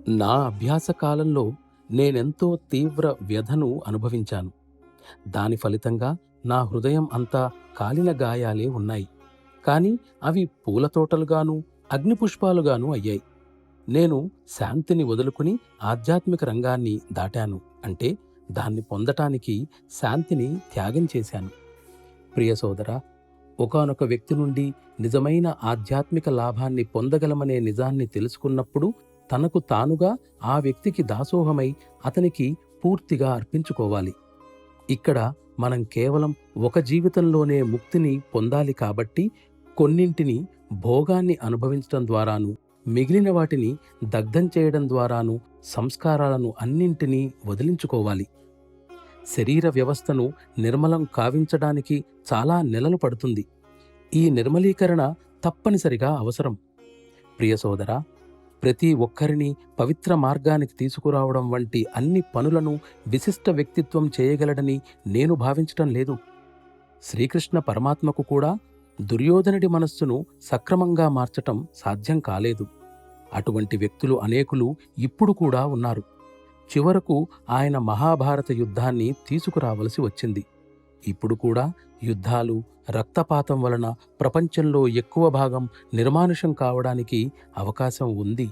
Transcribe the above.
నా అభ్యాస కాలంలో నేనెంతో తీవ్ర వ్యధను అనుభవించాను. దాని ఫలితంగా నా హృదయం అంతా కాలిన గాయాలే ఉన్నాయి. కానీ అవి పూలతోటలుగాను, అగ్నిపుష్పాలుగాను అయ్యాయి. నేను శాంతిని వదులుకుని ఆధ్యాత్మిక రంగాన్ని దాటాను. అంటే దాన్ని పొందటానికి శాంతిని త్యాగం చేశాను. ప్రియ సోదరా, ఒకానొక వ్యక్తి నుండి నిజమైన ఆధ్యాత్మిక లాభాన్ని పొందగలమనే నిజాన్ని తెలుసుకున్నప్పుడు తనకు తానుగా ఆ వ్యక్తికి దాసోహమై అతనికి పూర్తిగా అర్పించుకోవాలి. ఇక్కడ మనం కేవలం ఒక జీవితంలోనే ముక్తిని పొందాలి కాబట్టి కొన్నింటిని భోగాన్ని అనుభవించడం ద్వారాను, మిగిలిన వాటిని దగ్ధం చేయడం ద్వారాను సంస్కారాలను అన్నింటినీ వదిలించుకోవాలి. శరీర వ్యవస్థను నిర్మలం కావించడానికి చాలా నెలలు పడుతుంది. ఈ నిర్మలీకరణ తప్పనిసరిగా అవసరం. ప్రియ సోదరా, ప్రతి ఒక్కరిని పవిత్ర మార్గానికి తీసుకురావడం వంటి అన్ని పనులను విశిష్ట వ్యక్తిత్వం చేయగలడని నేను భావించటం లేదు. శ్రీకృష్ణ పరమాత్మకు కూడా దుర్యోధనుడి మనస్సును సక్రమంగా మార్చటం సాధ్యం కాలేదు. అటువంటి వ్యక్తులు అనేకులు ఇప్పుడు కూడా ఉన్నారు. చివరకు ఆయన మహాభారత యుద్ధాన్ని తీసుకురావలసి వచ్చింది. ఇప్పుడు కూడా యుద్ధాలు, రక్తపాతం వలన ప్రపంచంలో ఎక్కువ భాగం నిర్మానుషం కావడానికి అవకాశం ఉంది.